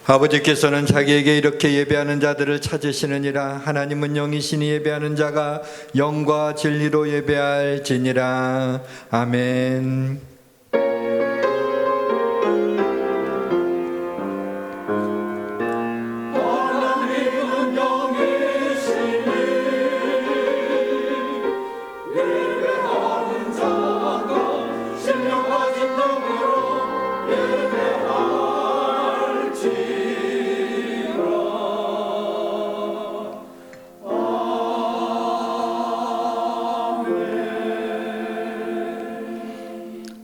아버지께서는 자기에게 이렇게 예배하는 자들을 찾으시느니라. 하나님은 영이시니 예배하는 자가 영과 진리로 예배할지니라. 아멘.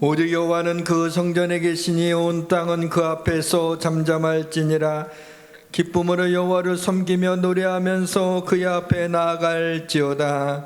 오직 여호와는 그 성전에 계시니 온 땅은 그 앞에서 잠잠할지니라. 기쁨으로 여호와를 섬기며 노래하면서 그의 앞에 나아갈지어다.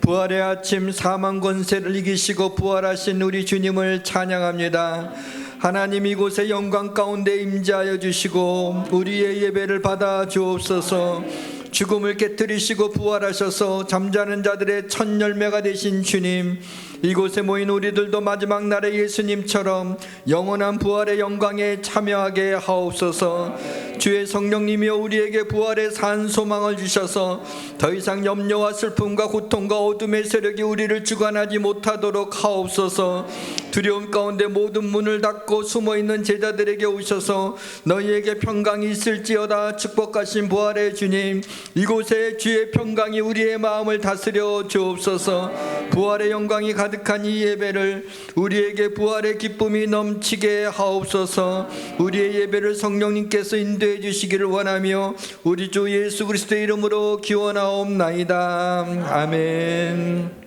부활의 아침 사망 권세를 이기시고 부활하신 우리 주님을 찬양합니다. 하나님 이곳에 영광 가운데 임재하여 주시고 우리의 예배를 받아 주옵소서. 죽음을 깨뜨리시고 부활하셔서 잠자는 자들의 첫 열매가 되신 주님, 이곳에 모인 우리들도 마지막 날의 예수님처럼 영원한 부활의 영광에 참여하게 하옵소서. 주의 성령님이여 우리에게 부활의 산 소망을 주셔서 더 이상 염려와 슬픔과 고통과 어둠의 세력이 우리를 주관하지 못하도록 하옵소서. 두려움 가운데 모든 문을 닫고 숨어있는 제자들에게 오셔서 너희에게 평강이 있을지어다. 축복하신 부활의 주님, 이곳에 주의 평강이 우리의 마음을 다스려 주옵소서. 부활의 영광이 가득한 이 예배를 우리에게 부활의 기쁨이 넘치게 하옵소서. 우리의 예배를 성령님께서 인도해 주시기를 원하며 우리 주 예수 그리스도의 이름으로 기원하옵나이다. 아멘.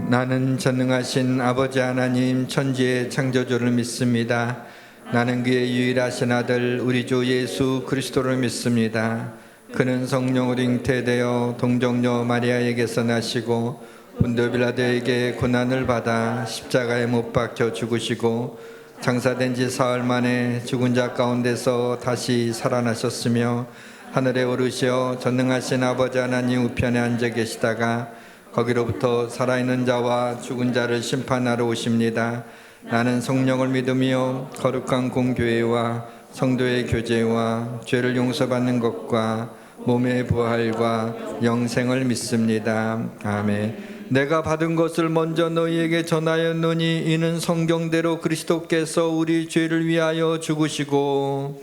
나는 전능하신 아버지 하나님 천지의 창조주를 믿습니다. 나는 그의 유일하신 아들 우리 주 예수 그리스도를 믿습니다. 그는 성령으로 잉태되어 동정녀 마리아에게서 나시고 본도 빌라도에게 고난을 받아 십자가에 못 박혀 죽으시고 장사된 지 사흘 만에 죽은 자 가운데서 다시 살아나셨으며 하늘에 오르시어 전능하신 아버지 하나님 우편에 앉아 계시다가 거기로부터 살아있는 자와 죽은 자를 심판하러 오십니다. 나는 성령을 믿으며 거룩한 공교회와 성도의 교제와 죄를 용서받는 것과 몸의 부활과 영생을 믿습니다. 아멘. 내가 받은 것을 먼저 너희에게 전하였노니 이는 성경대로 그리스도께서 우리 죄를 위하여 죽으시고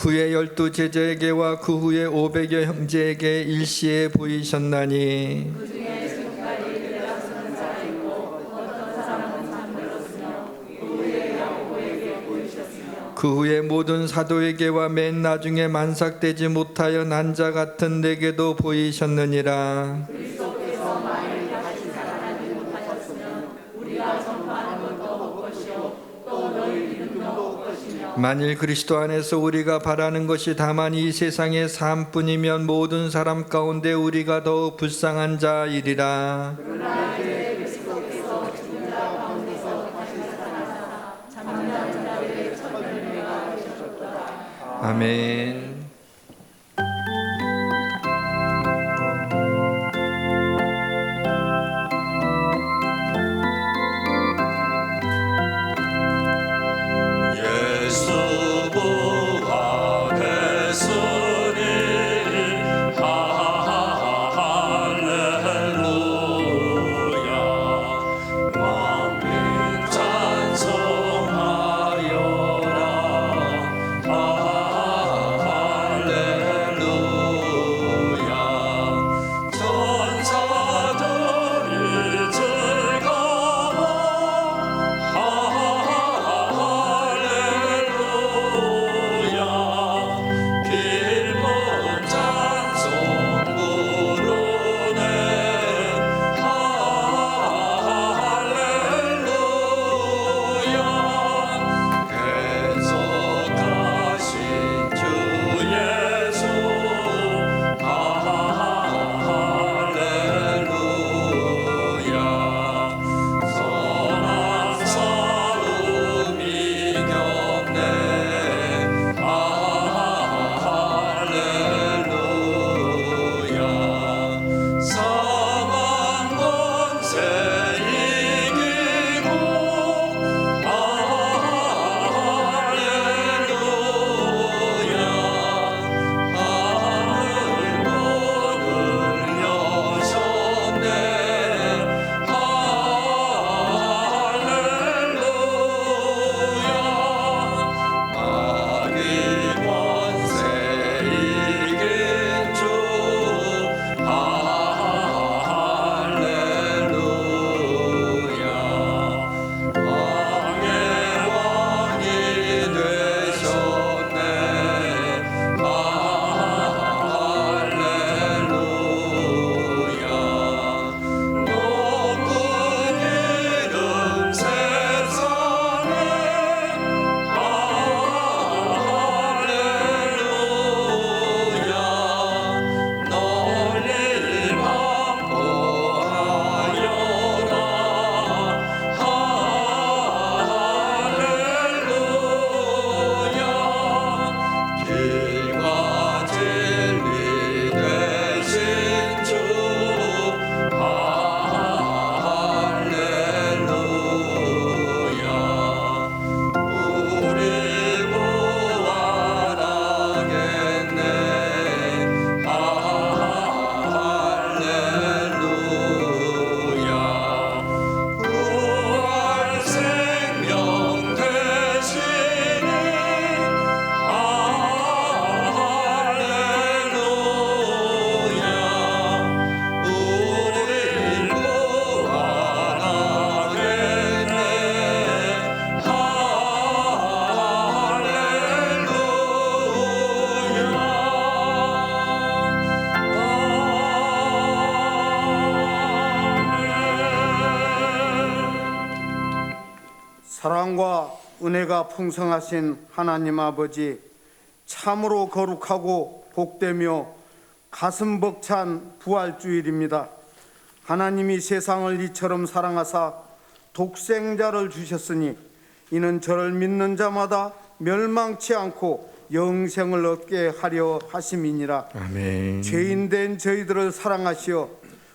후에 12 제자에게와 그 후에 500여 형제에게 일시에 보이셨나니 그 후에 모든 사도에게와 맨 나중에 만삭되지 못하여 난 자 같은 내게도 보이셨느니라. 만일 그리스도 안에서 우리가 바라는 것이 다만 이 세상의 삶뿐이면 모든 사람 가운데 우리가 더욱 불쌍한 자이리라. 아멘. 사랑과 은혜가 풍성하신 하나님 아버지, 참으로 거룩하고 복되며 가슴 벅찬 부활주일입니다. 하나님이 세상을 이처럼 사랑하사 독생자를 주셨으니 이는 저를 믿는 자마다 멸망치 않고 영생을 얻게 하려 하심이니라. 아멘. 죄인된 저희들을 사랑하시어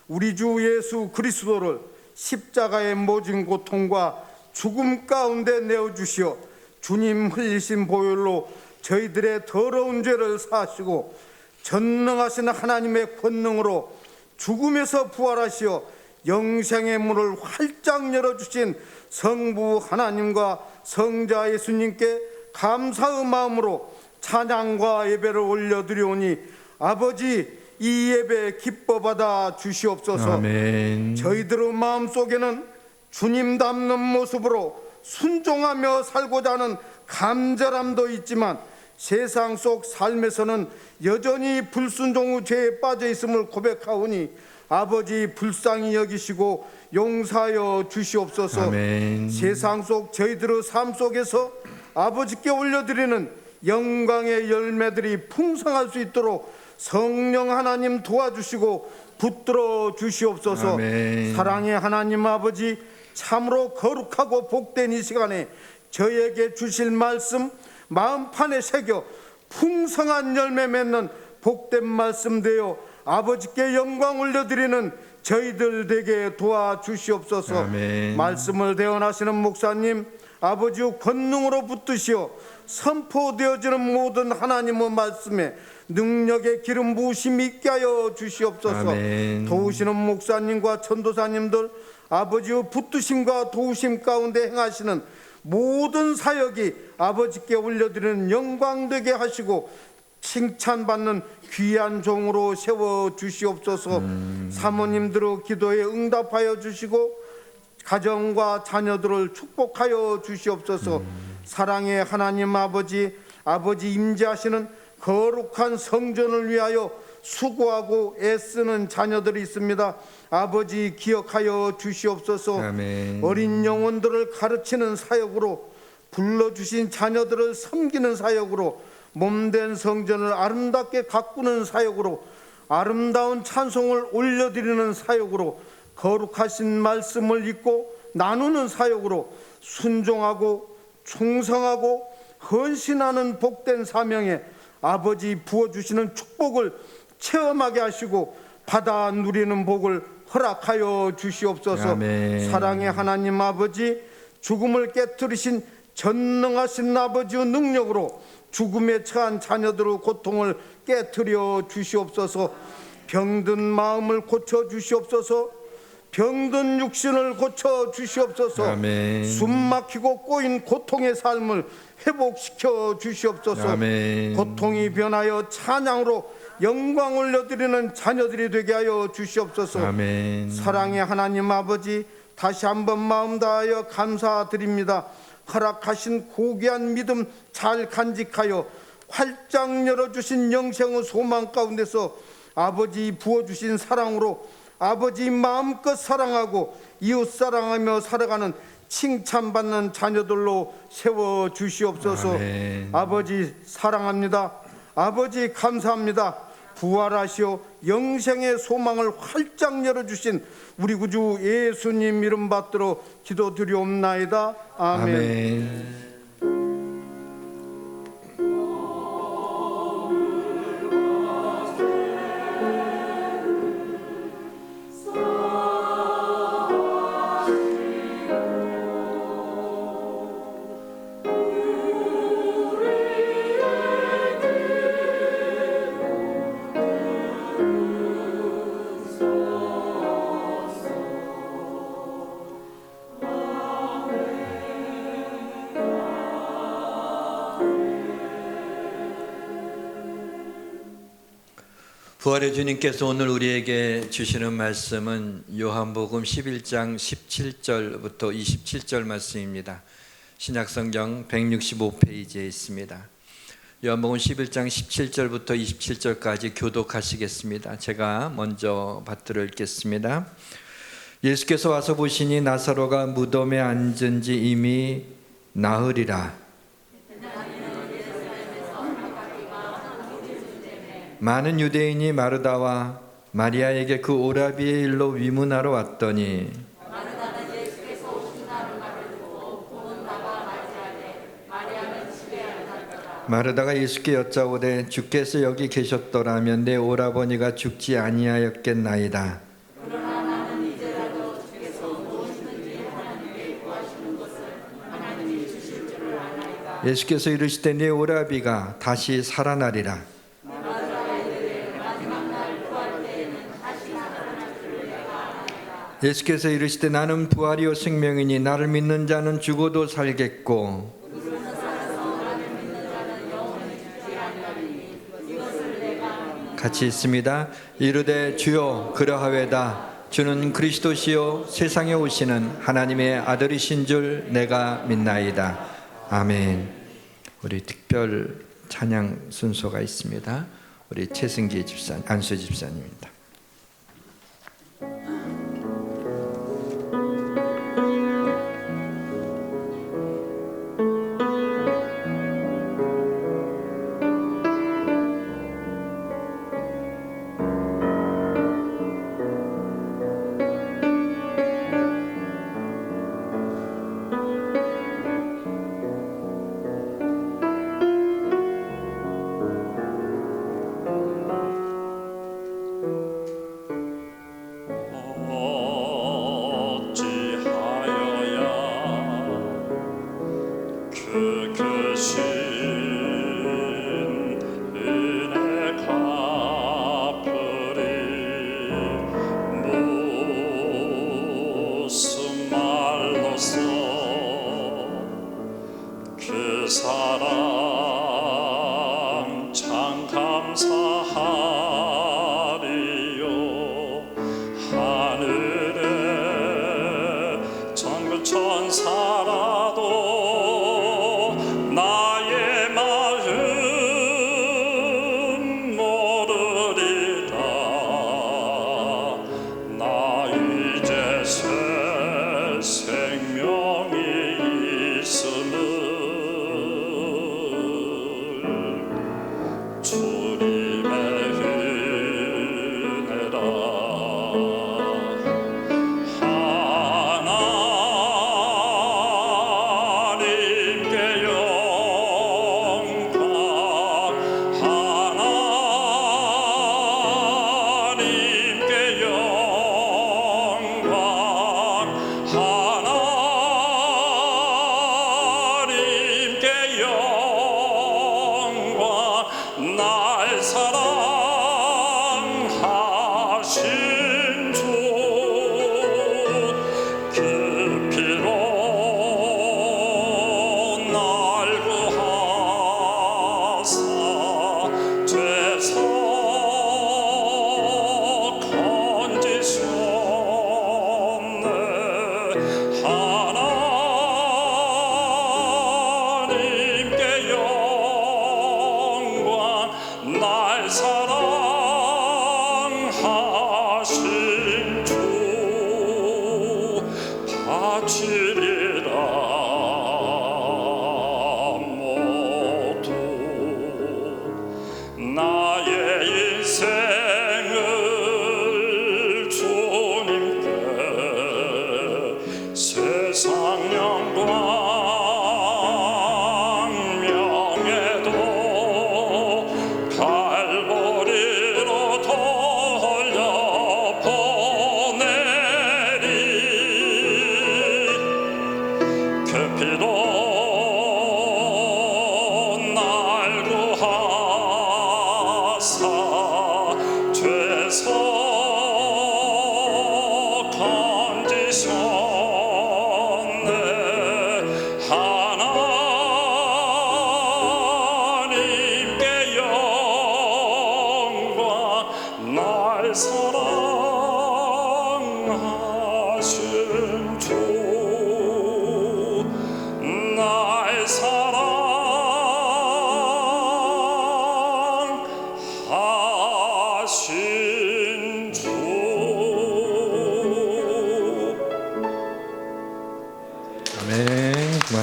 우리 주 예수 그리스도를 십자가의 모진 고통과 죽음 가운데 내어주시어 주님 흘리신 보혈로 저희들의 더러운 죄를 사하시고 전능하신 하나님의 권능으로 죽음에서 부활하시어 영생의 문을 활짝 열어주신 성부 하나님과 성자 예수님께 감사의 마음으로 찬양과 예배를 올려드리오니 아버지, 이 예배 기뻐 받아 주시옵소서. 아멘. 저희들의 마음속에는 주님 닮는 모습으로 순종하며 살고자 하는 간절함도 있지만 세상 속 삶에서는 여전히 불순종의 죄에 빠져 있음을 고백하오니 아버지, 불쌍히 여기시고 용서하여 주시옵소서. 아멘. 세상 속 저희들의 삶 속에서 아버지께 올려드리는 영광의 열매들이 풍성할 수 있도록 성령 하나님 도와주시고 붙들어 주시옵소서. 아멘. 사랑의 하나님 아버지, 참으로 거룩하고 복된 이 시간에 저에게 주실 말씀 마음판에 새겨 풍성한 열매 맺는 복된 말씀 되어 아버지께 영광 올려드리는 저희들 되게 도와주시옵소서. 아멘. 말씀을 대언하시는 목사님, 아버지의 권능으로 붙드시어 선포되어지는 모든 하나님의 말씀에 능력의 기름 부으심이 있게 하여 주시옵소서. 아멘. 도우시는 목사님과 전도사님들, 아버지의 붙드심과 도우심 가운데 행하시는 모든 사역이 아버지께 올려드리는 영광되게 하시고 칭찬받는 귀한 종으로 세워 주시옵소서. 사모님들의 기도에 응답하여 주시고 가정과 자녀들을 축복하여 주시옵소서. 사랑의 하나님 아버지, 아버지 임재하시는 거룩한 성전을 위하여 수고하고 애쓰는 자녀들이 있습니다. 아버지, 기억하여 주시옵소서. 아멘. 어린 영혼들을 가르치는 사역으로, 불러주신 자녀들을 섬기는 사역으로, 몸된 성전을 아름답게 가꾸는 사역으로, 아름다운 찬송을 올려드리는 사역으로, 거룩하신 말씀을 읽고 나누는 사역으로 순종하고 충성하고 헌신하는 복된 사명에 아버지 부어주시는 축복을 체험하게 하시고 받아 누리는 복을 허락하여 주시옵소서. 아멘. 사랑의 하나님 아버지, 죽음을 깨뜨리신 전능하신 아버지의 능력으로 죽음에 처한 자녀들의 고통을 깨뜨려 주시옵소서. 병든 마음을 고쳐 주시옵소서. 병든 육신을 고쳐 주시옵소서. 아멘. 숨 막히고 꼬인 고통의 삶을 회복시켜 주시옵소서. 아멘. 고통이 변하여 찬양으로 영광 올려드리는 자녀들이 되게 하여 주시옵소서. 아멘. 사랑의 하나님 아버지, 다시 한번 마음 다하여 감사드립니다. 허락하신 고귀한 믿음 잘 간직하여 활짝 열어주신 영생의 소망 가운데서 아버지 부어주신 사랑으로 아버지 마음껏 사랑하고 이웃 사랑하며 살아가는 칭찬받는 자녀들로 세워 주시옵소서. 아멘. 아버지 사랑합니다. 아버지 감사합니다. 부활하시어 영생의 소망을 활짝 열어주신 우리 구주 예수님 이름 받들어 기도드리옵나이다. 아멘. 아멘. 부활의 주님께서 오늘 우리에게 주시는 말씀은 요한복음 11장 17절부터 27절 말씀입니다. 신약성경 165페이지에 있습니다. 요한복음 11장 17절부터 27절까지 교독하시겠습니다. 제가 먼저 받들어 읽겠습니다. 예수께서 와서 보시니 나사로가 무덤에 앉은 지 이미 나으리라. 많은 유대인이 마르다와 마리아에게 그 오라비의 일로 위문하러 왔더니 마르다가 예수께 여짜오되 주께서 여기 계셨더라면 내 오라버니가 죽지 아니하였겠나이다. 예수께서 이르시되 내 오라비가 다시 살아나리라. 예수께서 이르시되 나는 부활이요 생명이니 나를 믿는 자는 죽어도 살겠고 같이 있습니다. 이르되 주여 그러하외다. 주는 그리스도시요 세상에 오시는 하나님의 아들이신 줄 내가 믿나이다. 아멘. 우리 특별 찬양 순서가 있습니다. 우리 최승기 집사, 안수 집사님입니다.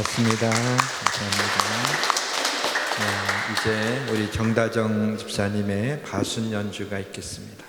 고맙습니다. 감사합니다. 이제 우리 정다정 집사님의 바순 연주가 있겠습니다.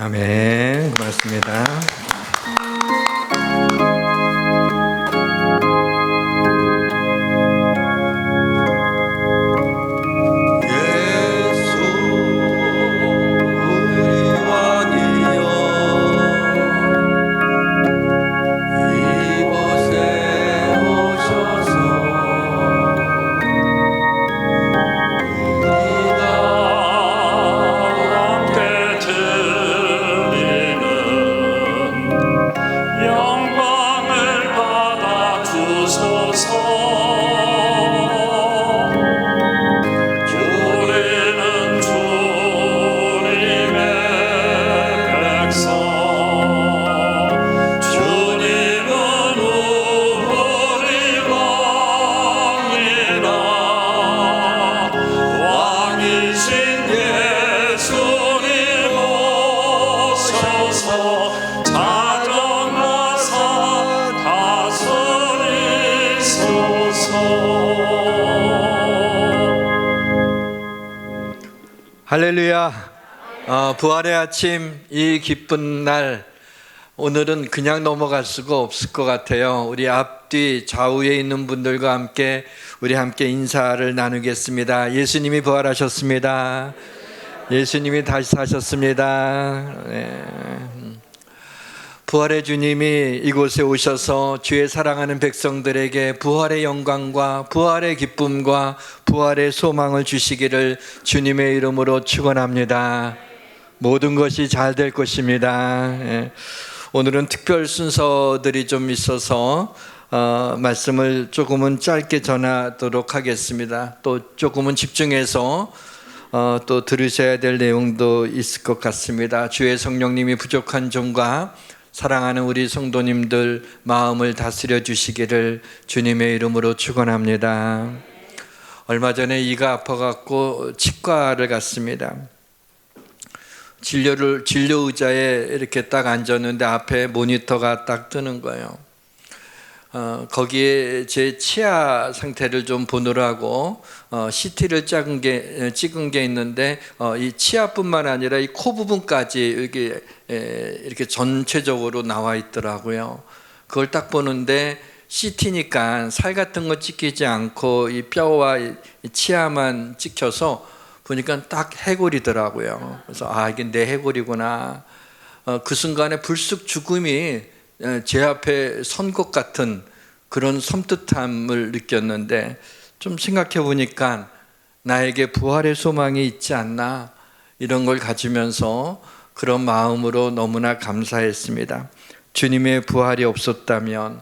아멘. 고맙습니다. 예수 우리 왕이여 이곳에 오셔서 할렐루야. 부활의 아침, 이 기쁜 날, 오늘은 그냥 넘어갈 수가 없을 것 같아요. 우리 앞뒤 좌우에 있는 분들과 함께 우리 함께 인사를 나누겠습니다. 예수님이 부활하셨습니다. 예수님이 다시 사셨습니다. 네. 부활의 주님이 이곳에 오셔서 주의 사랑하는 백성들에게 부활의 영광과 부활의 기쁨과 부활의 소망을 주시기를 주님의 이름으로 축원합니다. 모든 것이 잘 될 것입니다. 오늘은 특별 순서들이 좀 있어서 말씀을 조금은 짧게 전하도록 하겠습니다. 또 조금은 집중해서 또 들으셔야 될 내용도 있을 것 같습니다. 주의 성령님이 부족한 종과 사랑하는 우리 성도님들 마음을 다스려 주시기를 주님의 이름으로 축원합니다. 얼마 전에 이가 아파갖고 치과를 갔습니다. 진료 의자에 이렇게 딱 앉았는데 앞에 모니터가 딱 뜨는 거예요. 거기에 제 치아 상태를 좀 보느라고 CT를 찍은 게 있는데 이 치아뿐만 아니라 이 코 부분까지 이렇게 전체적으로 나와 있더라고요. 그걸 딱 보는데 CT니까 살 같은 거 찍히지 않고 이 뼈와 이 치아만 찍혀서 보니까 딱 해골이더라고요. 그래서 이게 내 해골이구나. 그 순간에 불쑥 죽음이 제 앞에 선 것 같은 그런 섬뜩함을 느꼈는데, 좀 생각해 보니까 나에게 부활의 소망이 있지 않나, 이런 걸 가지면서 그런 마음으로 너무나 감사했습니다. 주님의 부활이 없었다면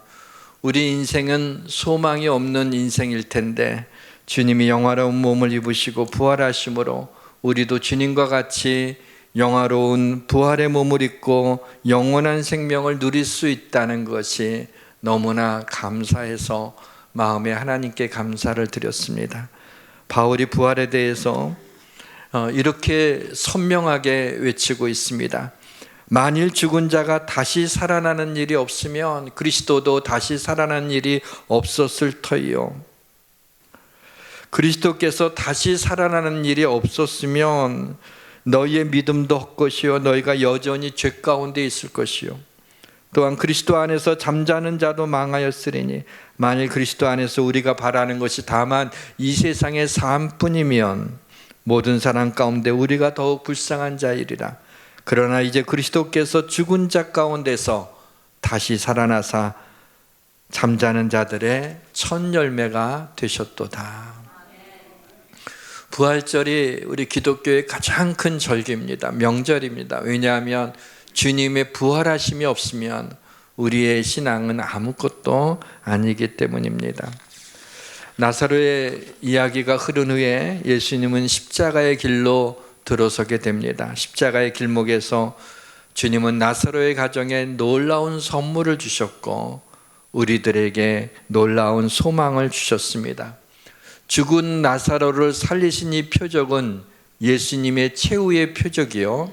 우리 인생은 소망이 없는 인생일 텐데, 주님이 영화로운 몸을 입으시고 부활하심으로 우리도 주님과 같이 영화로운 부활의 몸을 입고 영원한 생명을 누릴 수 있다는 것이 너무나 감사해서 마음에 하나님께 감사를 드렸습니다. 바울이 부활에 대해서 이렇게 선명하게 외치고 있습니다. 만일 죽은 자가 다시 살아나는 일이 없으면 그리스도도 다시 살아나는 일이 없었을 터이요. 그리스도께서 다시 살아나는 일이 없었으면 너희의 믿음도 헛것이요 너희가 여전히 죄 가운데 있을 것이요. 또한 그리스도 안에서 잠자는 자도 망하였으리니 만일 그리스도 안에서 우리가 바라는 것이 다만 이 세상의 삶뿐이면 모든 사람 가운데 우리가 더욱 불쌍한 자이리라. 그러나 이제 그리스도께서 죽은 자 가운데서 다시 살아나사 잠자는 자들의 첫 열매가 되셨도다. 부활절이 우리 기독교의 가장 큰 절기입니다. 명절입니다. 왜냐하면 주님의 부활하심이 없으면 우리의 신앙은 아무것도 아니기 때문입니다. 나사로의 이야기가 흐른 후에 예수님은 십자가의 길로 들어서게 됩니다. 십자가의 길목에서 주님은 나사로의 가정에 놀라운 선물을 주셨고 우리들에게 놀라운 소망을 주셨습니다. 죽은 나사로를 살리신 이 표적은 예수님의 최후의 표적이요,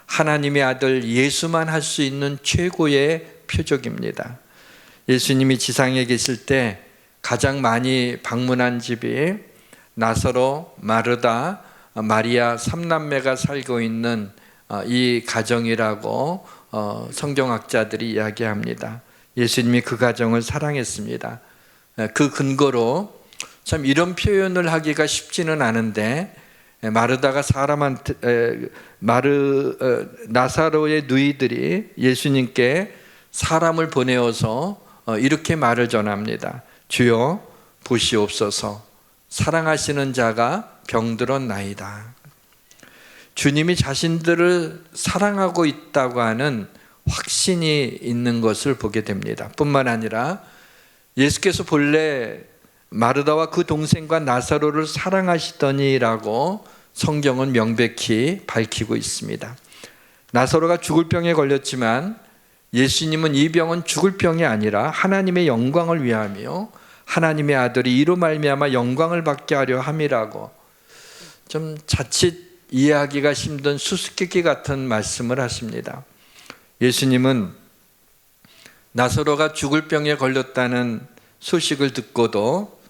하나님의 아들 예수만 할 수 있는 최고의 표적입니다. 예수님이 지상에 계실 때 가장 많이 방문한 집이 나사로, 마르다, 마리아 3남매가 살고 있는 이 가정이라고 성경학자들이 이야기합니다. 예수님이 그 가정을 사랑했습니다. 그 근거로 참 이런 표현을 하기가 쉽지는 않은데, 마르다가 나사로의 누이들이 예수님께 사람을 보내어서 이렇게 말을 전합니다. 주여 보시옵소서, 사랑하시는 자가 병들었나이다. 주님이 자신들을 사랑하고 있다고 하는 확신이 있는 것을 보게 됩니다. 뿐만 아니라 예수께서 본래 마르다와 그 동생과 나사로를 사랑하시더니라고 성경은 명백히 밝히고 있습니다. 나사로가 죽을 병에 걸렸지만 예수님은 이 병은 죽을 병이 아니라 하나님의 영광을 위하며 하나님의 아들이 이로 말미암아 영광을 받게 하려 함이라고, 좀 자칫 이해하기가 힘든 수수께끼 같은 말씀을 하십니다. 예수님은 나사로가 죽을 병에 걸렸다는 소식을 듣고도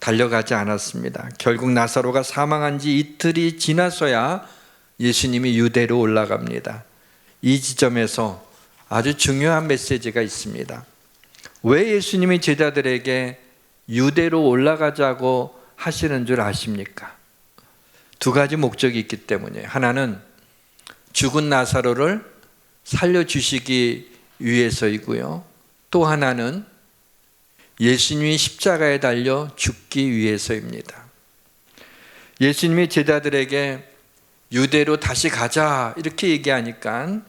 달려가지 않았습니다. 결국 나사로가 사망한 지 이틀이 지나서야 예수님이 유대로 올라갑니다. 이 지점에서 아주 중요한 메시지가 있습니다. 왜 예수님이 제자들에게 유대로 올라가자고 하시는 줄 아십니까? 두 가지 목적이 있기 때문이에요. 하나는 죽은 나사로를 살려주시기 위해서이고요, 또 하나는 예수님이 십자가에 달려 죽기 위해서입니다. 예수님이 제자들에게 유대로 다시 가자 이렇게 얘기하니까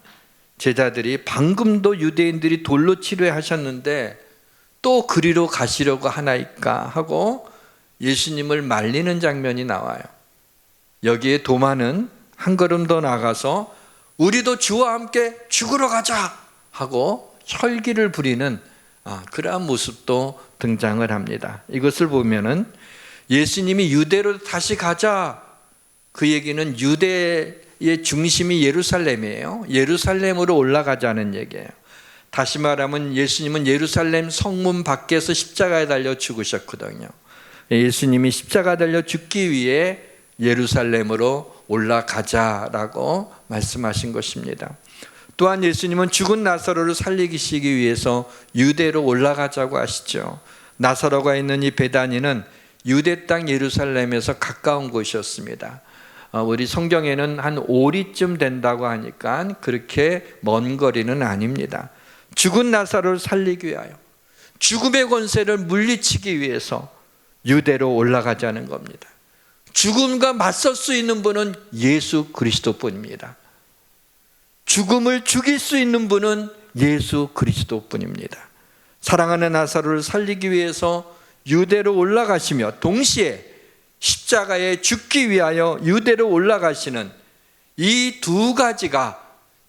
제자들이 방금도 유대인들이 돌로 치료하셨는데 또 그리로 가시려고 하나이까 하고 예수님을 말리는 장면이 나와요. 여기에 도마는 한 걸음 더 나가서 우리도 주와 함께 죽으러 가자 하고 혈기를 부리는 그러한 모습도 등장을 합니다. 이것을 보면은 예수님이 유대로 다시 가자, 그 얘기는 유대의 중심이 예루살렘이에요. 예루살렘으로 올라가자는 얘기예요. 다시 말하면 예수님은 예루살렘 성문 밖에서 십자가에 달려 죽으셨거든요. 예수님이 십자가 달려 죽기 위해 예루살렘으로 올라가자라고 말씀하신 것입니다. 또한 예수님은 죽은 나사로를 살리시기 위해서 유대로 올라가자고 하시죠. 나사로가 있는 이 베다니는 유대 땅 예루살렘에서 가까운 곳이었습니다. 우리 성경에는 한 오리쯤 된다고 하니까 그렇게 먼 거리는 아닙니다. 죽은 나사로를 살리기 위하여, 죽음의 권세를 물리치기 위해서 유대로 올라가자는 겁니다. 죽음과 맞설 수 있는 분은 예수 그리스도뿐입니다. 죽음을 죽일 수 있는 분은 예수 그리스도뿐입니다. 사랑하는 나사로를 살리기 위해서 유대로 올라가시며 동시에 십자가에 죽기 위하여 유대로 올라가시는 이 두 가지가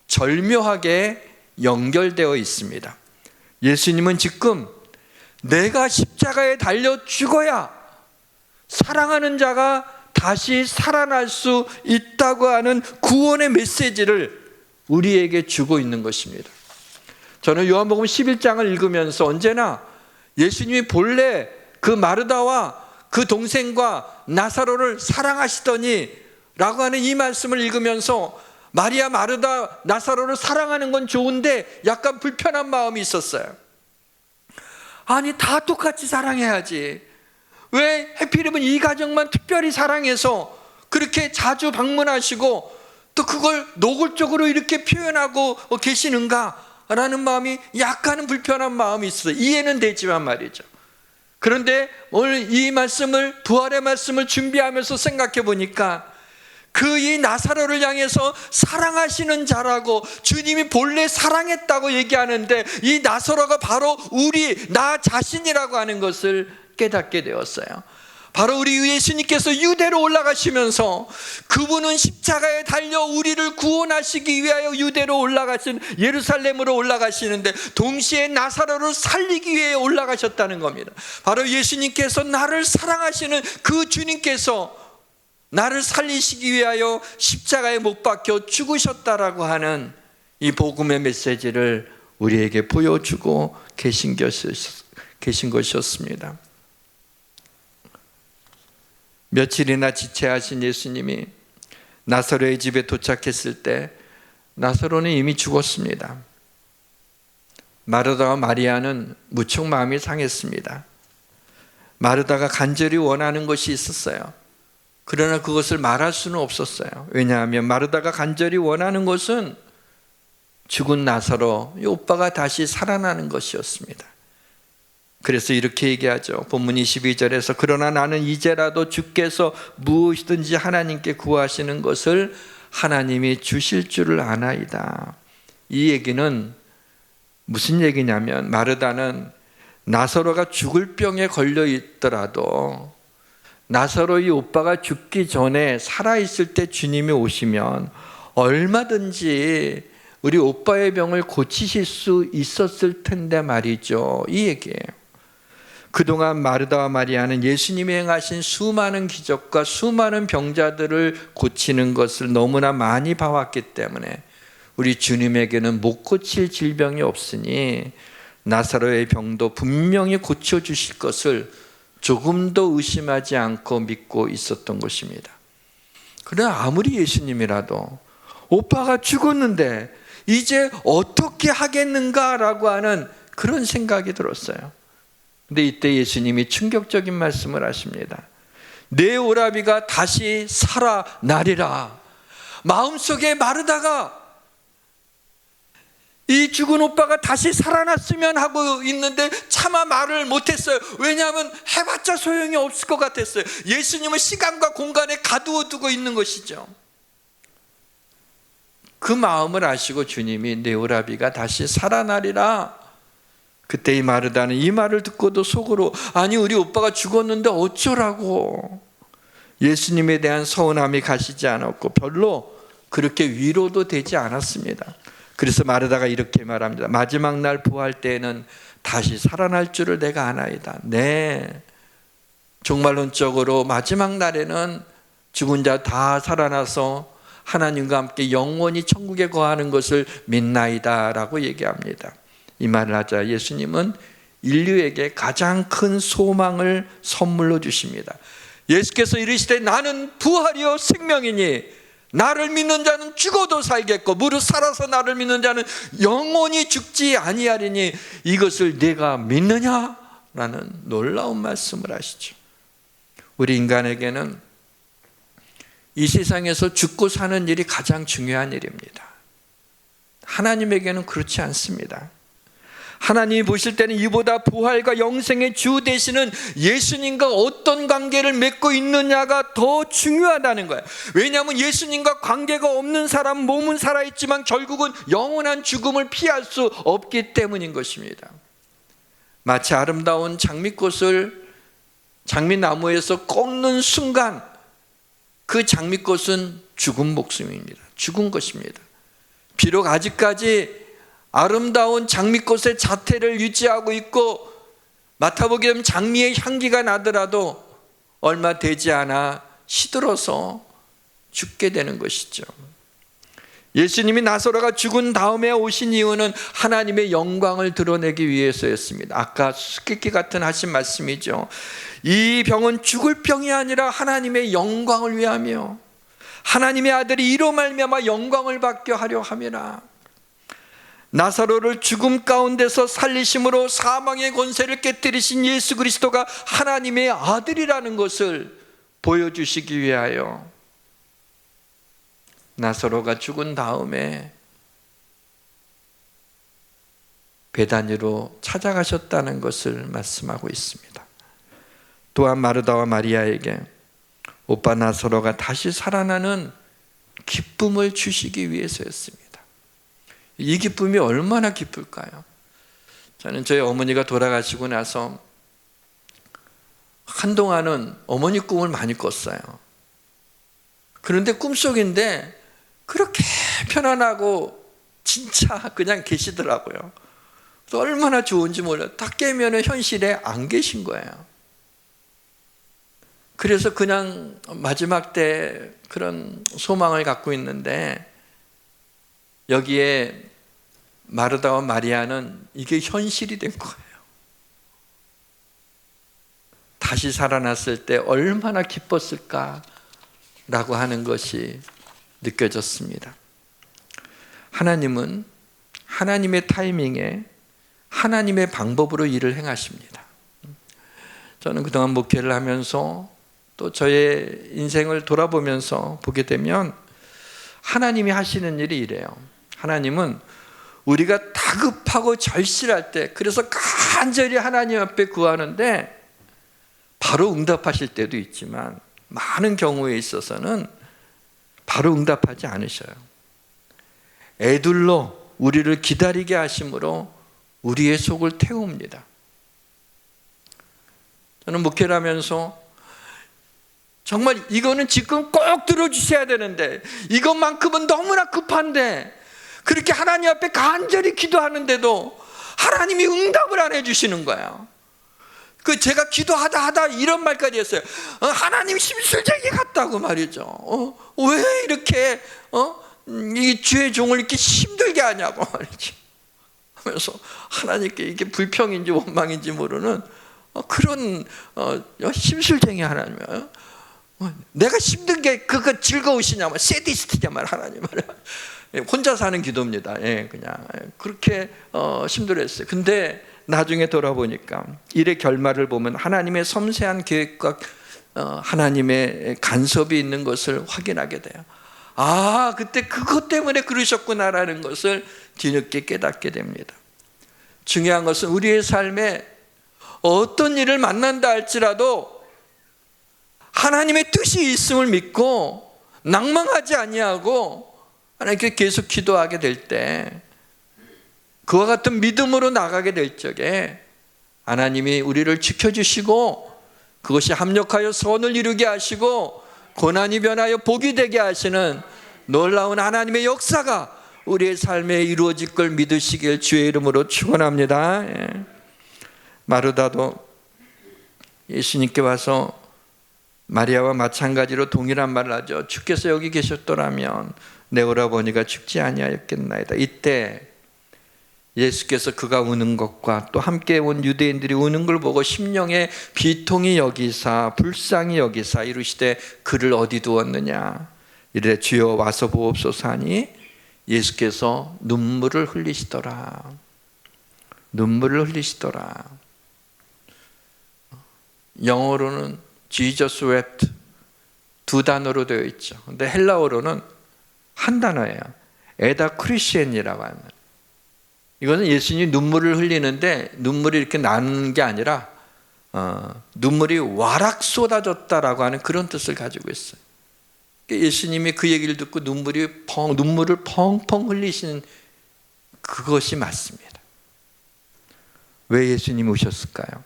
절묘하게 연결되어 있습니다. 예수님은 지금 내가 십자가에 달려 죽어야 사랑하는 자가 다시 살아날 수 있다고 하는 구원의 메시지를 우리에게 주고 있는 것입니다. 저는 요한복음 11장을 읽으면서 언제나 예수님이 본래 그 마르다와 그 동생과 나사로를 사랑하시더니 라고 하는 이 말씀을 읽으면서 마리아, 마르다, 나사로를 사랑하는 건 좋은데 약간 불편한 마음이 있었어요. 아니, 다 똑같이 사랑해야지. 왜 해필이면 이 가정만 특별히 사랑해서 그렇게 자주 방문하시고 또 그걸 노골적으로 이렇게 표현하고 계시는가라는 마음이, 약간은 불편한 마음이 있어요. 이해는 되지만 말이죠. 그런데 오늘 이 말씀을, 부활의 말씀을 준비하면서 생각해 보니까 그 이 나사로를 향해서 사랑하시는 자라고 주님이 본래 사랑했다고 얘기하는데 이 나사로가 바로 나 자신이라고 하는 것을 깨닫게 되었어요. 바로 우리 예수님께서 유대로 올라가시면서 그분은 십자가에 달려 우리를 구원하시기 위하여 유대로 올라가신, 예루살렘으로 올라가시는데 동시에 나사로를 살리기 위해 올라가셨다는 겁니다. 바로 예수님께서 나를 사랑하시는 그 주님께서 나를 살리시기 위하여 십자가에 못 박혀 죽으셨다라고 하는 이 복음의 메시지를 우리에게 보여주고 계신 것이었습니다. 며칠이나 지체하신 예수님이 나사로의 집에 도착했을 때 나사로는 이미 죽었습니다. 마르다와 마리아는 무척 마음이 상했습니다. 마르다가 간절히 원하는 것이 있었어요. 그러나 그것을 말할 수는 없었어요. 왜냐하면 마르다가 간절히 원하는 것은 죽은 나사로, 이 오빠가 다시 살아나는 것이었습니다. 그래서 이렇게 얘기하죠. 본문 22절에서 그러나 나는 이제라도 주께서 무엇이든지 하나님께 구하시는 것을 하나님이 주실 줄을 아나이다. 이 얘기는 무슨 얘기냐면 마르다는 나사로가 죽을 병에 걸려 있더라도 나사로의 오빠가 죽기 전에 살아있을 때 주님이 오시면 얼마든지 우리 오빠의 병을 고치실 수 있었을 텐데 말이죠. 이 얘기예요. 그동안 마르다와 마리아는 예수님이 행하신 수많은 기적과 수많은 병자들을 고치는 것을 너무나 많이 봐왔기 때문에 우리 주님에게는 못 고칠 질병이 없으니 나사로의 병도 분명히 고쳐주실 것을 조금도 의심하지 않고 믿고 있었던 것입니다. 그러나 아무리 예수님이라도 오빠가 죽었는데 이제 어떻게 하겠는가라고 하는 그런 생각이 들었어요. 근데 이때 예수님이 충격적인 말씀을 하십니다. 내 오라비가 다시 살아나리라. 마음속에 마르다가 이 죽은 오빠가 다시 살아났으면 하고 있는데 차마 말을 못했어요. 왜냐하면 해봤자 소용이 없을 것 같았어요. 예수님은 시간과 공간에 가두어 두고 있는 것이죠. 그 마음을 아시고 주님이 내 오라비가 다시 살아나리라. 그때 이 마르다는 이 말을 듣고도 속으로 아니 우리 오빠가 죽었는데 어쩌라고. 예수님에 대한 서운함이 가시지 않았고 별로 그렇게 위로도 되지 않았습니다. 그래서 마르다가 이렇게 말합니다. 마지막 날 부활 때에는 다시 살아날 줄을 내가 아나이다. 네, 종말론적으로 마지막 날에는 죽은 자 다 살아나서 하나님과 함께 영원히 천국에 거하는 것을 믿나이다 라고 얘기합니다. 이 말을 하자 예수님은 인류에게 가장 큰 소망을 선물로 주십니다. 예수께서 이르시되 나는 부활이요 생명이니 나를 믿는 자는 죽어도 살겠고 무릇 살아서 나를 믿는 자는 영원히 죽지 아니하리니 이것을 내가 믿느냐? 라는 놀라운 말씀을 하시죠. 우리 인간에게는 이 세상에서 죽고 사는 일이 가장 중요한 일입니다. 하나님에게는 그렇지 않습니다. 하나님이 보실 때는 이보다 부활과 영생의 주 되시는 예수님과 어떤 관계를 맺고 있느냐가 더 중요하다는 거예요. 왜냐하면 예수님과 관계가 없는 사람, 몸은 살아있지만 결국은 영원한 죽음을 피할 수 없기 때문인 것입니다. 마치 아름다운 장미꽃을 장미나무에서 꺾는 순간 그 장미꽃은 죽은 목숨입니다. 죽은 것입니다. 비록 아직까지 아름다운 장미꽃의 자태를 유지하고 있고 맡아보게 되면 장미의 향기가 나더라도 얼마 되지 않아 시들어서 죽게 되는 것이죠. 예수님이 나사로가 죽은 다음에 오신 이유는 하나님의 영광을 드러내기 위해서였습니다. 아까 수수께끼 같은 하신 말씀이죠. 이 병은 죽을 병이 아니라 하나님의 영광을 위하며 하나님의 아들이 이로 말미암아 영광을 받게 하려 함이라. 나사로를 죽음 가운데서 살리심으로 사망의 권세를 깨뜨리신 예수 그리스도가 하나님의 아들이라는 것을 보여주시기 위하여 나사로가 죽은 다음에 베다니로 찾아가셨다는 것을 말씀하고 있습니다. 또한 마르다와 마리아에게 오빠 나사로가 다시 살아나는 기쁨을 주시기 위해서였습니다. 이 기쁨이 얼마나 기쁠까요? 저는 저희 어머니가 돌아가시고 나서 한동안은 어머니 꿈을 많이 꿨어요. 그런데 꿈속인데 그렇게 편안하고 진짜 그냥 계시더라고요. 얼마나 좋은지 몰라요. 딱 깨면 현실에 안 계신 거예요. 그래서 그냥 마지막 때 그런 소망을 갖고 있는데 여기에 마르다와 마리아는 이게 현실이 된 거예요. 다시 살아났을 때 얼마나 기뻤을까라고 하는 것이 느껴졌습니다. 하나님은 하나님의 타이밍에 하나님의 방법으로 일을 행하십니다. 저는 그동안 목회를 하면서 또 저의 인생을 돌아보면서 보게 되면 하나님이 하시는 일이 이래요. 하나님은 우리가 다급하고 절실할 때, 그래서 간절히 하나님 앞에 구하는데 바로 응답하실 때도 있지만 많은 경우에 있어서는 바로 응답하지 않으셔요. 애둘러 우리를 기다리게 하심으로 우리의 속을 태웁니다. 저는 목회를 하면서 정말 이거는 지금 꼭 들어주셔야 되는데 이것만큼은 너무나 급한데 그렇게 하나님 앞에 간절히 기도하는데도 하나님이 응답을 안 해주시는 거예요. 제가 기도하다 이런 말까지 했어요. 하나님 심술쟁이 같다고 말이죠. 왜 이렇게 이 주의 종을 이렇게 힘들게 하냐고 말이죠. 하면서 하나님께 이게 불평인지 원망인지 모르는 그런 심술쟁이 하나님이에요. 내가 힘든 게 그거 즐거우시냐면 세디스트냐면 하나님 혼자 사는 기도입니다. 그냥 그렇게 힘들었어요. 근데 나중에 돌아보니까 일의 결말을 보면 하나님의 섬세한 계획과 하나님의 간섭이 있는 것을 확인하게 돼요. 아, 그때 그것 때문에 그러셨구나라는 것을 뒤늦게 깨닫게 됩니다. 중요한 것은 우리의 삶에 어떤 일을 만난다 할지라도 하나님의 뜻이 있음을 믿고 낭망하지 아니하고 하나님께 계속 기도하게 될 때 그와 같은 믿음으로 나가게 될 적에 하나님이 우리를 지켜주시고 그것이 합력하여 선을 이루게 하시고 고난이 변하여 복이 되게 하시는 놀라운 하나님의 역사가 우리의 삶에 이루어질 걸 믿으시길 주의 이름으로 축원합니다. 마르다도 예수님께 와서 마리아와 마찬가지로 동일한 말을 하죠. 주께서 여기 계셨더라면 내 오라버니가 죽지 아니하였겠나이다. 이때 예수께서 그가 우는 것과 또 함께 온 유대인들이 우는 걸 보고 심령에 비통히 여기사 불쌍히 여기사 이르시되 그를 어디 두었느냐 이르되 주여 와서 보옵소서 하니 예수께서 눈물을 흘리시더라. 눈물을 흘리시더라. 영어로는 Jesus wept 두 단어로 되어 있죠. 근데 헬라어로는 한 단어예요. 에다 크리시엔이라고 하는. 이것은 예수님이 눈물을 흘리는데 눈물이 이렇게 나는 게 아니라 눈물이 와락 쏟아졌다라고 하는 그런 뜻을 가지고 있어요. 예수님이 그 얘기를 듣고 눈물을 펑펑 흘리시는 그것이 맞습니다. 왜 예수님이 우셨을까요?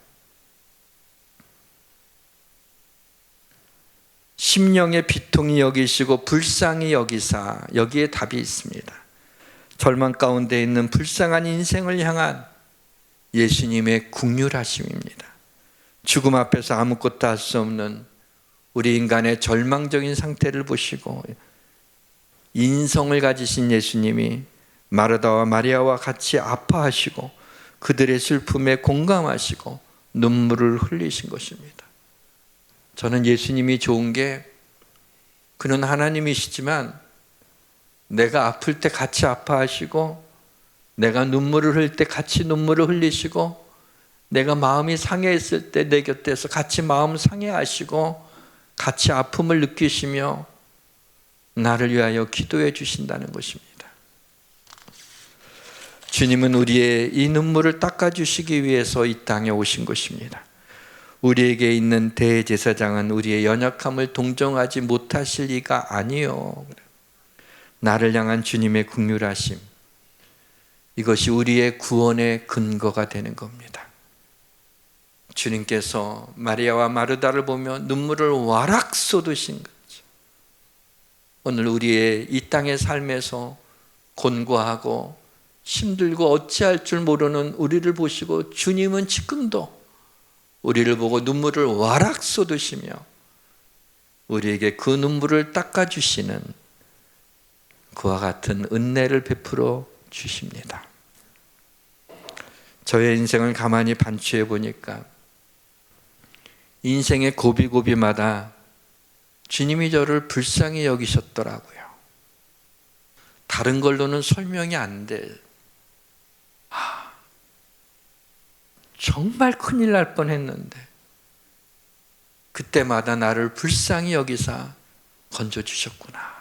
심령의 비통히 여기시고 불쌍히 여기사 여기에 답이 있습니다. 절망 가운데 있는 불쌍한 인생을 향한 예수님의 긍휼하심입니다. 죽음 앞에서 아무것도 할 수 없는 우리 인간의 절망적인 상태를 보시고 인성을 가지신 예수님이 마르다와 마리아와 같이 아파하시고 그들의 슬픔에 공감하시고 눈물을 흘리신 것입니다. 저는 예수님이 좋은 게 그는 하나님이시지만 내가 아플 때 같이 아파하시고 내가 눈물을 흘릴 때 같이 눈물을 흘리시고 내가 마음이 상해했을 때 내 곁에서 같이 마음 상해하시고 같이 아픔을 느끼시며 나를 위하여 기도해 주신다는 것입니다. 주님은 우리의 이 눈물을 닦아주시기 위해서 이 땅에 오신 것입니다. 우리에게 있는 대제사장은 우리의 연약함을 동정하지 못하실 리가 아니요. 나를 향한 주님의 긍휼하심, 이것이 우리의 구원의 근거가 되는 겁니다. 주님께서 마리아와 마르다를 보며 눈물을 와락 쏟으신 거죠. 오늘 우리의 이 땅의 삶에서 곤고하고 힘들고 어찌할 줄 모르는 우리를 보시고 주님은 지금도 우리를 보고 눈물을 와락 쏟으시며 우리에게 그 눈물을 닦아주시는 그와 같은 은혜를 베풀어 주십니다. 저의 인생을 가만히 반추해 보니까 인생의 고비고비마다 주님이 저를 불쌍히 여기셨더라고요. 다른 걸로는 설명이 안 돼. 정말 큰일 날 뻔했는데 그때마다 나를 불쌍히 여기사 건져주셨구나.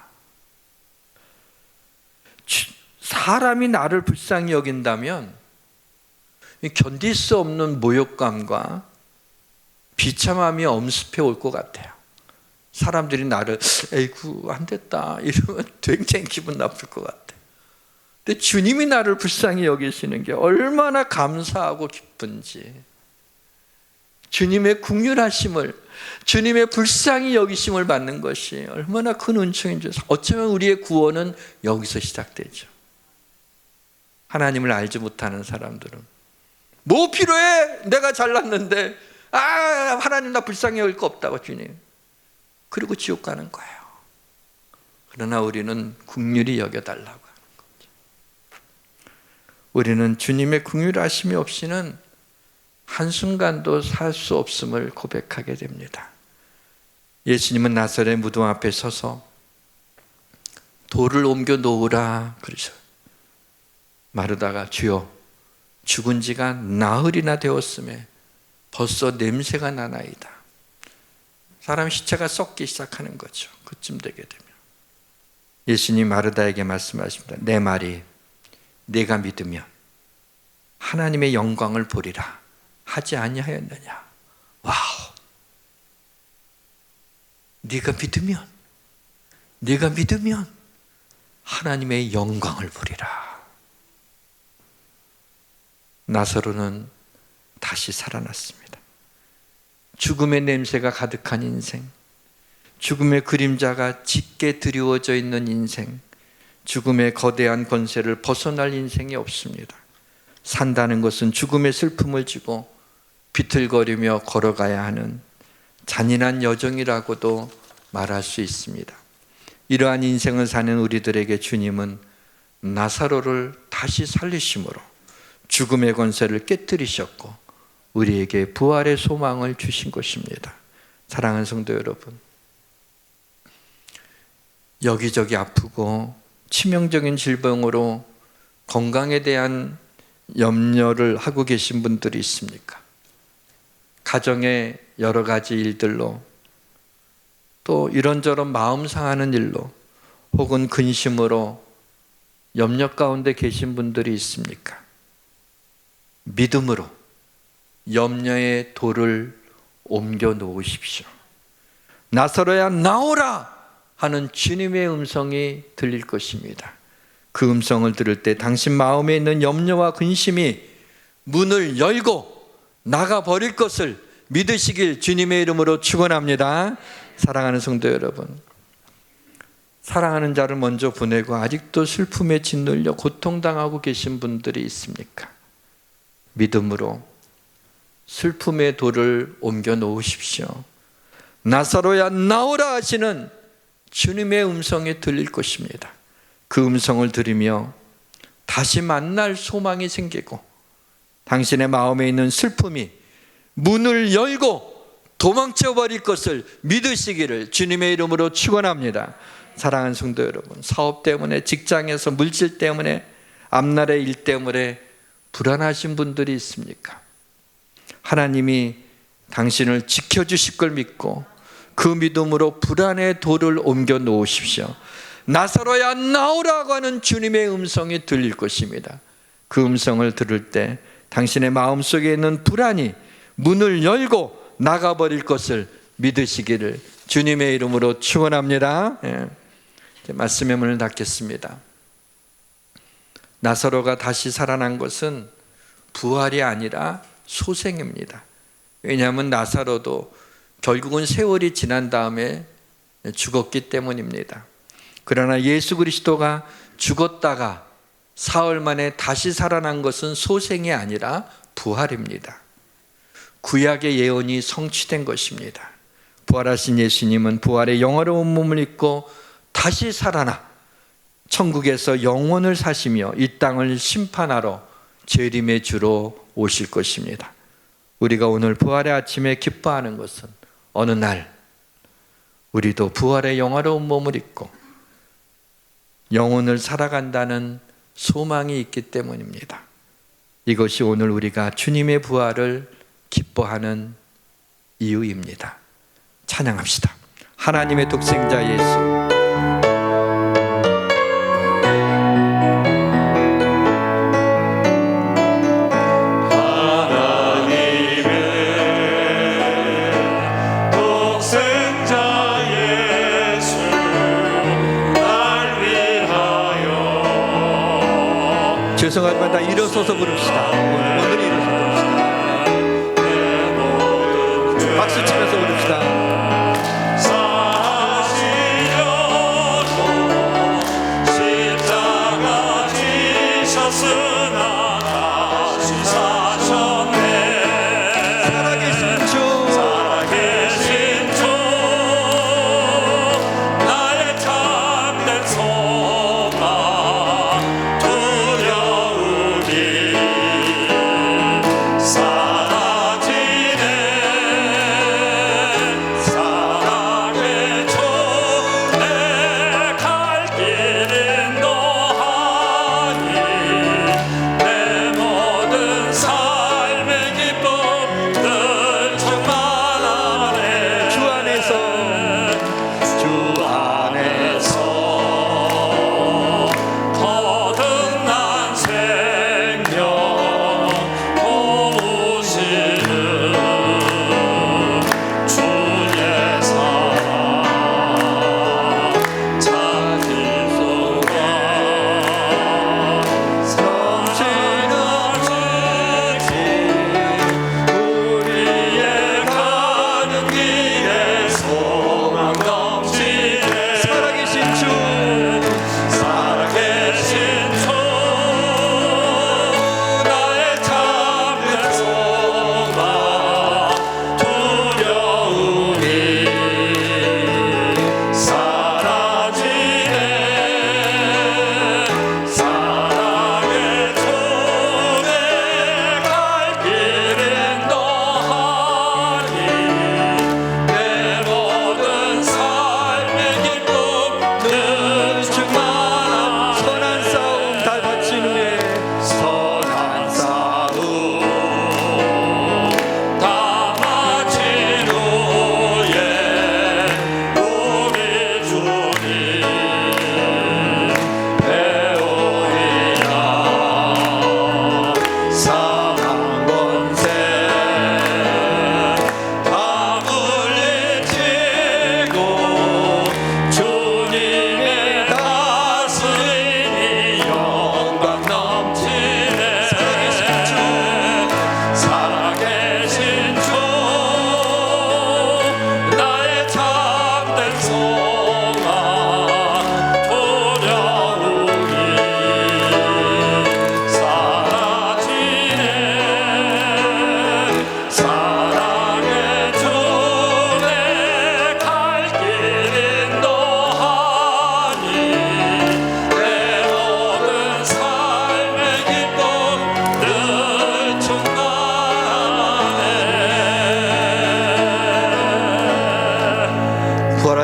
사람이 나를 불쌍히 여긴다면 견딜 수 없는 모욕감과 비참함이 엄습해 올 것 같아요. 사람들이 나를 에이구 안 됐다 이러면 굉장히 기분 나쁠 것 같아요. 근데 주님이 나를 불쌍히 여기시는 게 얼마나 감사하고 기쁜지, 주님의 긍휼하심을, 주님의 불쌍히 여기심을 받는 것이 얼마나 큰 은총인지. 어쩌면 우리의 구원은 여기서 시작되죠. 하나님을 알지 못하는 사람들은 뭐 필요해? 내가 잘났는데 하나님 나 불쌍히 여길 거 없다고 주님. 그리고 지옥 가는 거예요. 그러나 우리는 긍휼히 여겨달라고 하는 거죠. 우리는 주님의 긍휼하심이 없이는 한순간도 살 수 없음을 고백하게 됩니다. 예수님은 나사렛 무덤 앞에 서서 돌을 옮겨 놓으라 그러셔요. 마르다가 주여 죽은 지가 나흘이나 되었음에 벌써 냄새가 나나이다. 사람 시체가 썩기 시작하는 거죠. 그쯤 되게 되면 예수님 마르다에게 말씀하십니다. 내 말이 네가 믿으면 하나님의 영광을 보리라 하지 아니하였느냐. 와우! 네가 믿으면 하나님의 영광을 보리라. 나사로는 다시 살아났습니다. 죽음의 냄새가 가득한 인생, 죽음의 그림자가 짙게 드리워져 있는 인생, 죽음의 거대한 권세를 벗어날 인생이 없습니다. 산다는 것은 죽음의 슬픔을 지고 비틀거리며 걸어가야 하는 잔인한 여정이라고도 말할 수 있습니다. 이러한 인생을 사는 우리들에게 주님은 나사로를 다시 살리심으로 죽음의 권세를 깨뜨리셨고 우리에게 부활의 소망을 주신 것입니다. 사랑하는 성도 여러분, 여기저기 아프고 치명적인 질병으로 건강에 대한 염려를 하고 계신 분들이 있습니까? 가정의 여러 가지 일들로, 또 이런저런 마음 상하는 일로, 혹은 근심으로 염려 가운데 계신 분들이 있습니까? 믿음으로 염려의 돌을 옮겨 놓으십시오. 나사로야 나오라 하는 주님의 음성이 들릴 것입니다. 그 음성을 들을 때 당신 마음에 있는 염려와 근심이 문을 열고 나가버릴 것을 믿으시길 주님의 이름으로 축원합니다. 사랑하는 성도 여러분, 사랑하는 자를 먼저 보내고 아직도 슬픔에 짓눌려 고통당하고 계신 분들이 있습니까? 믿음으로 슬픔의 돌을 옮겨 놓으십시오. 나사로야 나오라 하시는 주님의 음성이 들릴 것입니다. 그 음성을 들으며 다시 만날 소망이 생기고 당신의 마음에 있는 슬픔이 문을 열고 도망쳐 버릴 것을 믿으시기를 주님의 이름으로 축원합니다. 사랑하는 성도 여러분, 사업 때문에, 직장에서 물질 때문에, 앞날의 일 때문에 불안하신 분들이 있습니까? 하나님이 당신을 지켜주실 걸 믿고 그 믿음으로 불안의 돌을 옮겨 놓으십시오. 나사로야 나오라고 하는 주님의 음성이 들릴 것입니다. 그 음성을 들을 때 당신의 마음속에 있는 불안이 문을 열고 나가버릴 것을 믿으시기를 주님의 이름으로 축원합니다. 말씀의 문을 닫겠습니다. 나사로가 다시 살아난 것은 부활이 아니라 소생입니다. 왜냐하면 나사로도 결국은 세월이 지난 다음에 죽었기 때문입니다. 그러나 예수 그리스도가 죽었다가 사흘 만에 다시 살아난 것은 소생이 아니라 부활입니다. 구약의 예언이 성취된 것입니다. 부활하신 예수님은 부활의 영화로운 몸을 입고 다시 살아나 천국에서 영원을 사시며 이 땅을 심판하러 재림의 주로 오실 것입니다. 우리가 오늘 부활의 아침에 기뻐하는 것은 어느 날 우리도 부활의 영화로운 몸을 입고 영혼을 살아간다는 소망이 있기 때문입니다. 이것이 오늘 우리가 주님의 부활을 기뻐하는 이유입니다. 찬양합시다. 하나님의 독생자 예수, 죄송하지만 다 일어서서 부릅시다. 오늘 일어서서 부릅시다. 박수 치면서 부릅시다.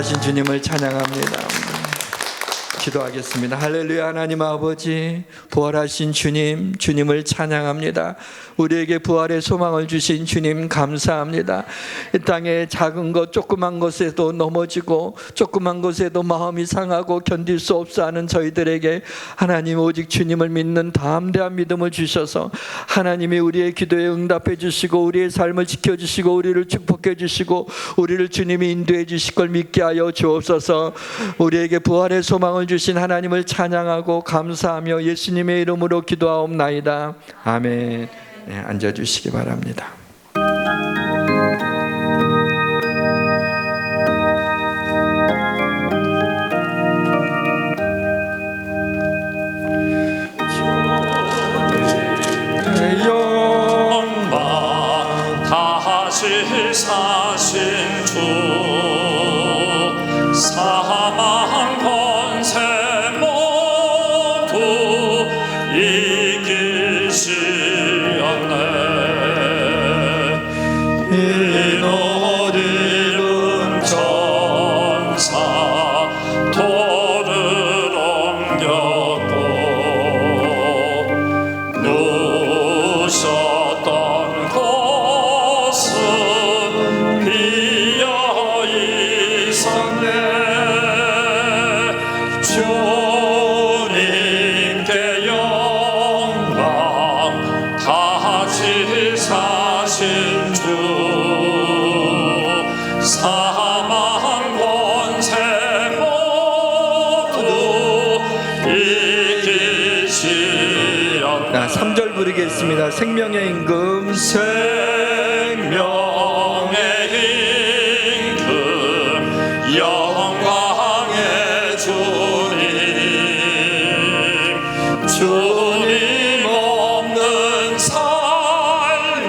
부활하신 주님을 찬양합니다. 기도하겠습니다. 할렐루야. 하나님 아버지, 부활하신 주님, 주님을 찬양합니다. 우리에게 부활의 소망을 주신 주님 감사합니다. 이 땅에 작은 것, 조그만 것에도 넘어지고 조그만 것에도 마음이 상하고 견딜 수 없어 하는 저희들에게 하나님 오직 주님을 믿는 담대한 믿음을 주셔서 하나님이 우리의 기도에 응답해 주시고 우리의 삶을 지켜주시고 우리를 축복해 주시고 우리를 주님이 인도해 주실 걸 믿게 하여 주옵소서. 우리에게 부활의 소망을 주신 하나님을 찬양하고 감사하며 예수님의 이름으로 기도하옵나이다. 아멘. 네, 앉아주시기 바랍니다. 영광 다시 사신 주 사망 권세 모두 이기시었네. 이노 이룬 천사 돌을 옮겼고 누셨던 곳은 비어 있었네. 주님께 영광 다시 사신 주 사망 권세 모두 이기시었네. 3절 부르겠습니다. 생명의 임금 생명의 임금 영광의 주님 주님 없는 삶은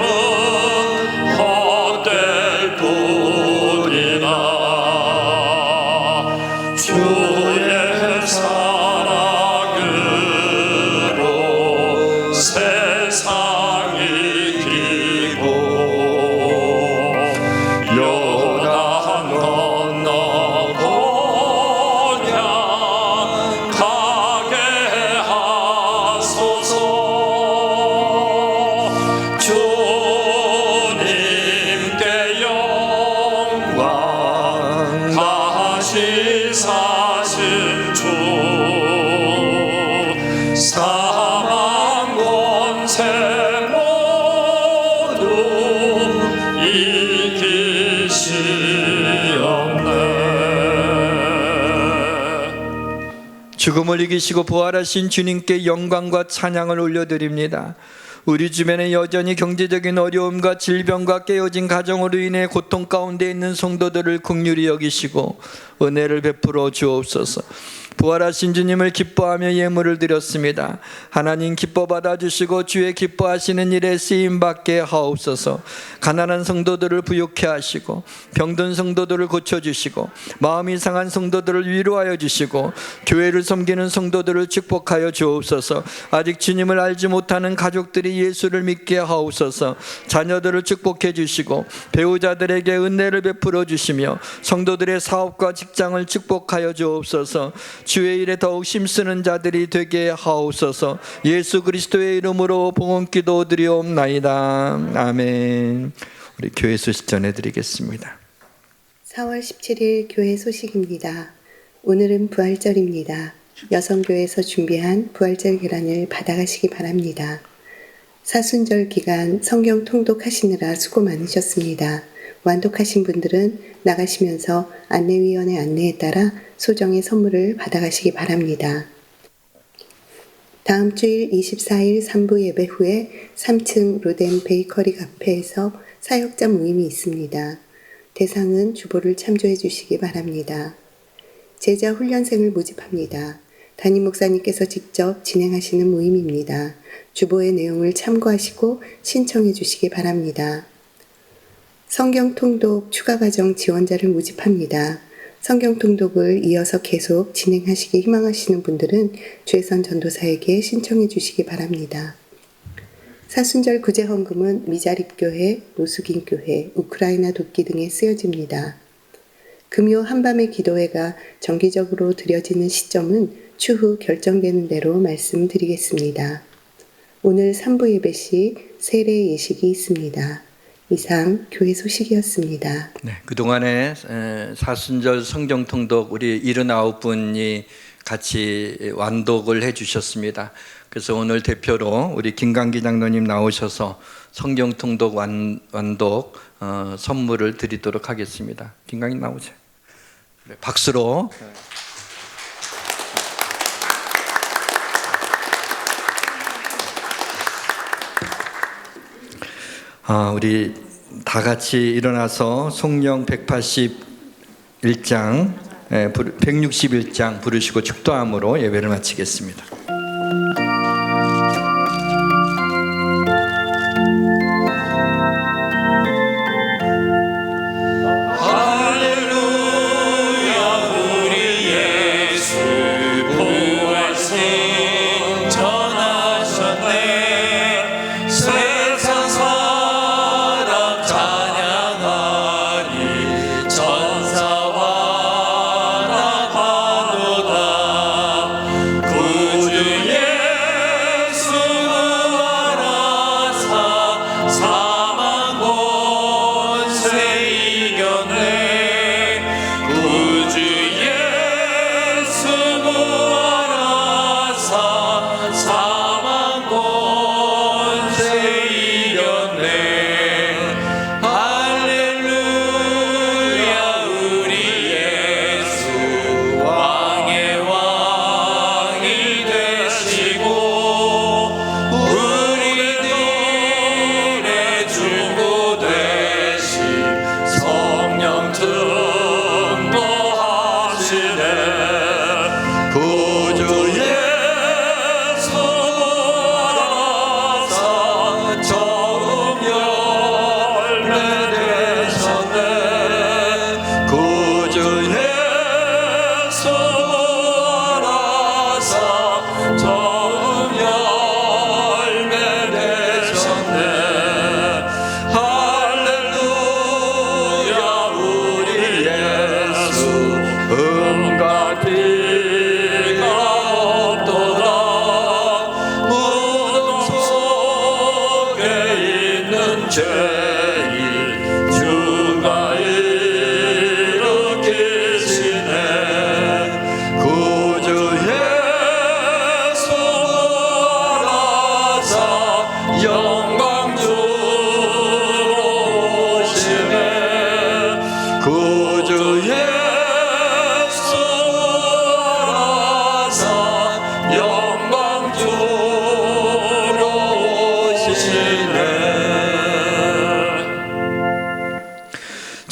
헛될 뿐이나 주의 사랑으로 세상이 이기고 요단 건너 본향 가게 하소서. 주님께 영광 다시 사신 주 사망 권세 모두 이기시었네. 죽음을 이기시고 부활하신 주님께 영광과 찬양을 올려드립니다. 우리 주변에 여전히 경제적인 어려움과 질병과 깨어진 가정으로 인해 고통 가운데 있는 성도들을 긍휼히 여기시고 은혜를 베풀어 주옵소서. 부활하신 주님을 기뻐하며 예물을 드렸습니다. 하나님 기뻐 받아주시고 주의 기뻐하시는 일에 쓰임받게 하옵소서. 가난한 성도들을 부욕케 하시고 병든 성도들을 고쳐주시고 마음이 상한 성도들을 위로하여 주시고 교회를 섬기는 성도들을 축복하여 주옵소서. 아직 주님을 알지 못하는 가족들이 예수를 믿게 하옵소서. 자녀들을 축복해 주시고 배우자들에게 은혜를 베풀어 주시며 성도들의 사업과 직장을 축복하여 주옵소서. 주의 일에 더욱 힘쓰는 자들이 되게 하옵소서. 예수 그리스도의 이름으로 봉헌기도 드리옵나이다. 아멘. 우리 교회 소식 전해드리겠습니다. 4월 17일 교회 소식입니다. 오늘은 부활절입니다. 여성교회에서 준비한 부활절 계란을 받아가시기 바랍니다. 사순절 기간 성경 통독하시느라 수고 많으셨습니다. 완독하신 분들은 나가시면서 안내위원회 안내에 따라 소정의 선물을 받아가시기 바랍니다. 다음 주일 24일 3부 예배 후에 3층 로덴 베이커리 카페에서 사역자 모임이 있습니다. 대상은 주보를 참조해 주시기 바랍니다. 제자 훈련생을 모집합니다. 담임 목사님께서 직접 진행하시는 모임입니다. 주보의 내용을 참고하시고 신청해 주시기 바랍니다. 성경 통독 추가 과정 지원자를 모집합니다. 성경 통독을 이어서 계속 진행하시기 희망하시는 분들은 최선 전도사에게 신청해 주시기 바랍니다. 사순절 구제 헌금은 미자립교회, 노숙인교회, 우크라이나 돕기 등에 쓰여집니다. 금요 한밤의 기도회가 정기적으로 드려지는 시점은 추후 결정되는 대로 말씀드리겠습니다. 오늘 3부 예배 시 세례 예식이 있습니다. 이상 교회 소식이었습니다. 네, 그동안에 사순절 성경통독 우리 79분이 같이 완독을 해주셨습니다. 그래서 오늘 대표로 우리 김강기 장로님 나오셔서 성경통독 완독 선물을 드리도록 하겠습니다. 김강기 나오세요. 네, 박수로. 우리 다 같이 일어나서 송령 181장, 161장 부르시고 축도함으로 예배를 마치겠습니다.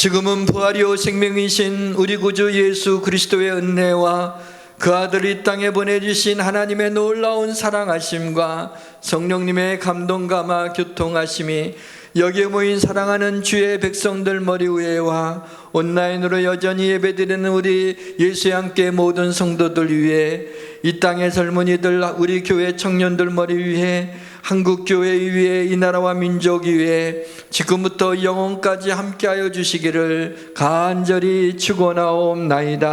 지금은 부활이요 생명이신 우리 구주 예수 그리스도의 은혜와 그 아들 이 땅에 보내주신 하나님의 놀라운 사랑하심과 성령님의 감동감화 교통하심이 여기에 모인 사랑하는 주의 백성들 머리 위에와 온라인으로 여전히 예배드리는 우리 예수의 함께 모든 성도들 위에 이 땅의 젊은이들 우리 교회 청년들 머리 위에 한국 교회 위에 이 나라와 민족 위에 지금부터 영원까지 함께하여 주시기를 간절히 축원하옵나이다.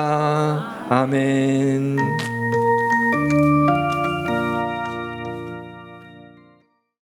아멘.